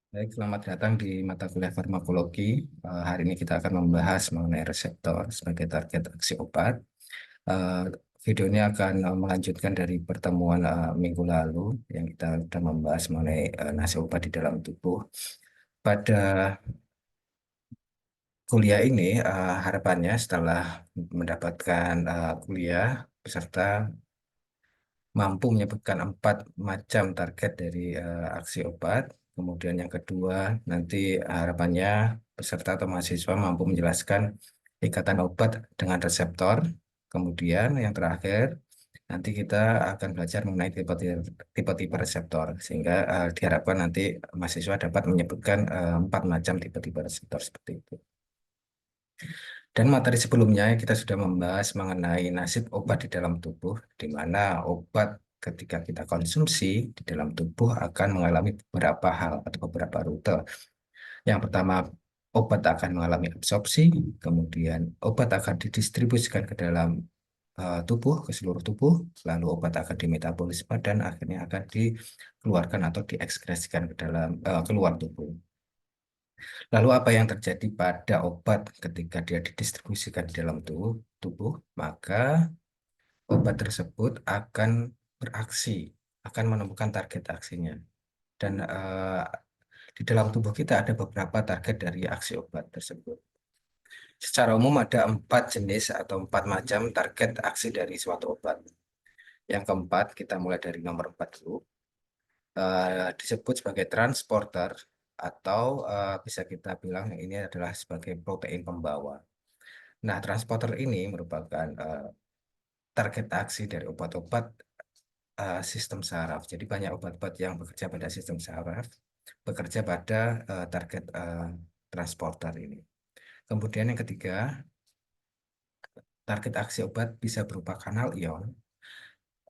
Baik, selamat datang di mata kuliah farmakologi. Hari ini kita akan membahas mengenai reseptor sebagai target aksi obat. Eh, Video ini akan melanjutkan dari pertemuan minggu lalu yang kita sudah membahas mengenai nasi obat di dalam tubuh. Pada kuliah ini, harapannya setelah mendapatkan kuliah, peserta mampu menyebutkan 4 macam target dari aksi obat. Kemudian yang kedua, nanti harapannya peserta atau mahasiswa mampu menjelaskan ikatan obat dengan reseptor. Kemudian yang terakhir, nanti kita akan belajar mengenai tipe-tipe reseptor, sehingga diharapkan nanti mahasiswa dapat menyebutkan 4 macam tipe-tipe reseptor seperti itu. Dan materi sebelumnya kita sudah membahas mengenai nasib obat di dalam tubuh, di mana obat ketika kita konsumsi di dalam tubuh akan mengalami beberapa hal atau beberapa rute. Yang pertama, obat akan mengalami absorpsi, kemudian obat akan didistribusikan ke dalam tubuh, ke seluruh tubuh, lalu obat akan dimetabolisme dan akhirnya akan dikeluarkan atau diekskresikan ke dalam keluar tubuh. Lalu apa yang terjadi pada obat ketika dia didistribusikan di dalam tubuh, maka obat tersebut akan beraksi, akan menemukan target aksinya. Dan di dalam tubuh kita ada beberapa target dari aksi obat tersebut. Secara umum ada 4 jenis atau 4 macam target aksi dari suatu obat. Yang keempat, kita mulai dari nomor 4 dulu, disebut sebagai transporter atau bisa kita bilang ini adalah sebagai protein pembawa. Nah, transporter ini merupakan target aksi dari obat-obat sistem saraf. Jadi banyak obat-obat yang bekerja pada sistem saraf, bekerja pada target transporter ini. Kemudian yang ketiga, target aksi obat bisa berupa kanal ion.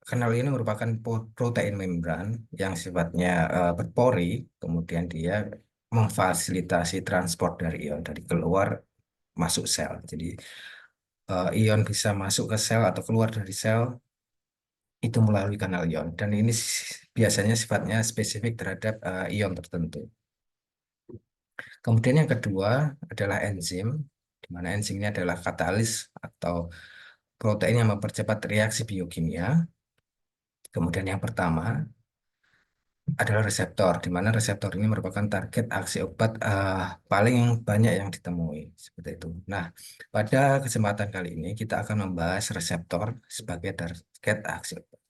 Kanal ini merupakan protein membran yang sifatnya berpori, kemudian dia memfasilitasi transport dari ion dari keluar masuk sel. Jadi ion bisa masuk ke sel atau keluar dari sel itu melalui kanal ion. Dan ini biasanya sifatnya spesifik terhadap ion tertentu. Kemudian yang kedua adalah enzim, di mana enzim ini adalah katalis atau protein yang mempercepat reaksi biokimia. Kemudian yang pertama adalah reseptor, di mana reseptor ini merupakan target aksi obat paling banyak yang ditemui. Seperti itu. Nah, pada kesempatan kali ini kita akan membahas reseptor sebagai target aksi obat.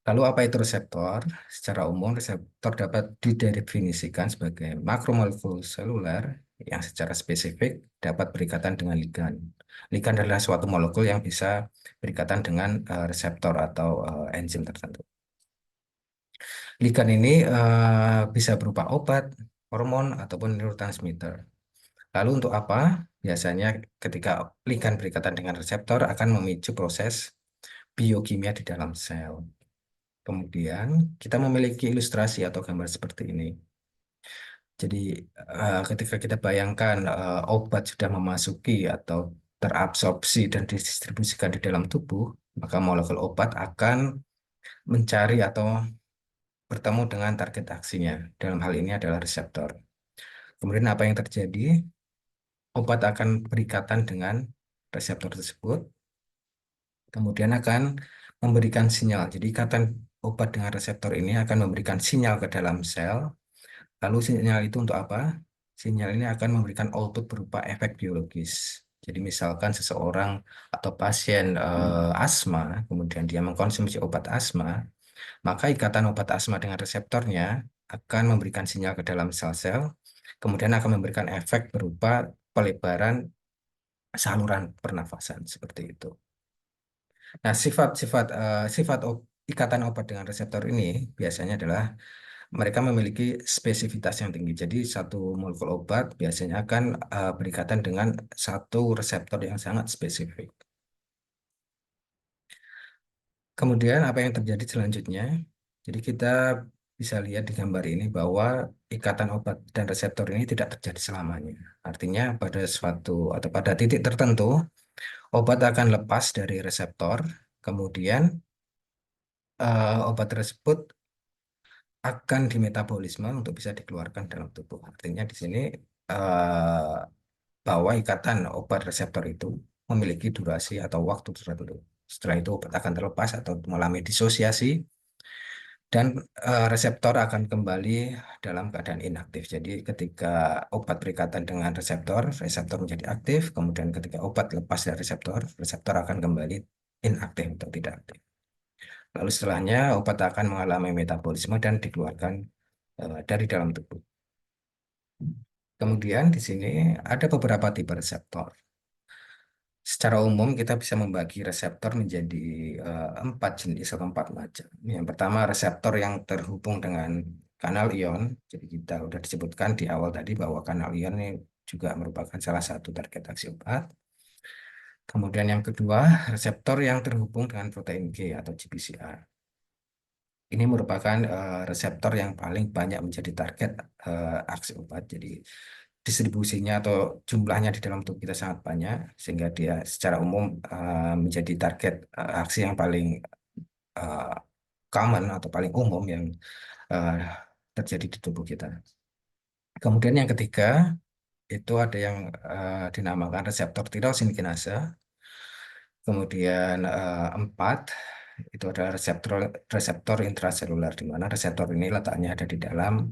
Lalu apa itu reseptor? Secara umum, reseptor dapat didefinisikan sebagai makromolekul seluler yang secara spesifik dapat berikatan dengan ligan. Ligan adalah suatu molekul yang bisa berikatan dengan reseptor atau enzim tertentu. Ligan ini bisa berupa obat, hormon, ataupun neurotransmitter. Lalu untuk apa? Biasanya ketika ligan berikatan dengan reseptor akan memicu proses biokimia di dalam sel. Kemudian kita memiliki ilustrasi atau gambar seperti ini. Jadi ketika kita bayangkan obat sudah memasuki atau terabsorpsi dan didistribusikan di dalam tubuh, maka molekul obat akan mencari atau bertemu dengan target aksinya. Dalam hal ini adalah reseptor. Kemudian apa yang terjadi? Obat akan berikatan dengan reseptor tersebut, kemudian akan memberikan sinyal. Jadi ikatan obat dengan reseptor ini akan memberikan sinyal ke dalam sel. Lalu sinyal itu untuk apa? Sinyal ini akan memberikan output berupa efek biologis. Jadi misalkan seseorang atau pasien asma, kemudian dia mengkonsumsi obat asma, maka ikatan obat asma dengan reseptornya akan memberikan sinyal ke dalam sel-sel, kemudian akan memberikan efek berupa pelebaran saluran pernafasan seperti itu. Nah, ikatan obat dengan reseptor ini biasanya adalah mereka memiliki spesifitas yang tinggi. Jadi satu molekul obat biasanya akan berikatan dengan satu reseptor yang sangat spesifik. Kemudian apa yang terjadi selanjutnya? Jadi kita bisa lihat di gambar ini bahwa ikatan obat dan reseptor ini tidak terjadi selamanya. Artinya pada suatu atau pada titik tertentu obat akan lepas dari reseptor, kemudian obat tersebut akan dimetabolisme untuk bisa dikeluarkan dalam tubuh. Artinya di sini eh, bahwa ikatan obat reseptor itu memiliki durasi atau waktu tertentu. Setelah itu obat akan terlepas atau mengalami disosiasi dan reseptor akan kembali dalam keadaan inaktif. Jadi ketika obat berikatan dengan reseptor, reseptor menjadi aktif, kemudian ketika obat lepas dari reseptor, reseptor akan kembali inaktif atau tidak aktif. Lalu setelahnya obat akan mengalami metabolisme dan dikeluarkan dari dalam tubuh. Kemudian di sini ada beberapa tipe reseptor. Secara umum kita bisa membagi reseptor menjadi empat jenis atau empat macam. Yang pertama reseptor yang terhubung dengan kanal ion. Jadi kita sudah disebutkan di awal tadi bahwa kanal ion ini juga merupakan salah satu target aksi obat. Kemudian yang kedua reseptor yang terhubung dengan protein G atau GPCR. Ini merupakan reseptor yang paling banyak menjadi target aksi obat. Jadi distribusinya atau jumlahnya di dalam tubuh kita sangat banyak sehingga dia secara umum menjadi target aksi yang paling eh, common atau paling umum yang eh, terjadi di tubuh kita. Kemudian yang ketiga itu ada yang dinamakan reseptor tirosin kinase. Kemudian empat itu adalah reseptor reseptor intraseluler di mana reseptor ini letaknya ada di dalam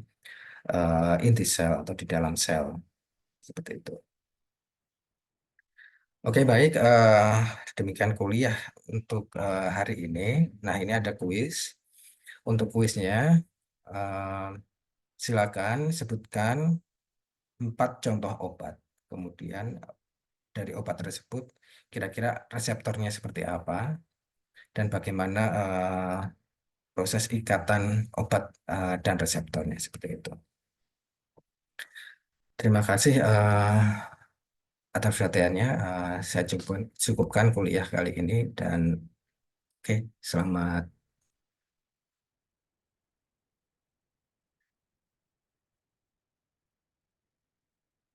inti sel atau di dalam sel seperti itu. Oke, baik. Demikian kuliah untuk hari ini. Nah, ini ada kuis. Untuk kuisnya, eh, silakan sebutkan empat contoh obat. Kemudian dari obat tersebut, kira-kira reseptornya seperti apa dan bagaimana proses ikatan obat dan reseptornya seperti itu. Terima kasih atas perhatiannya. Saya cukupkan kuliah kali ini dan oke, selamat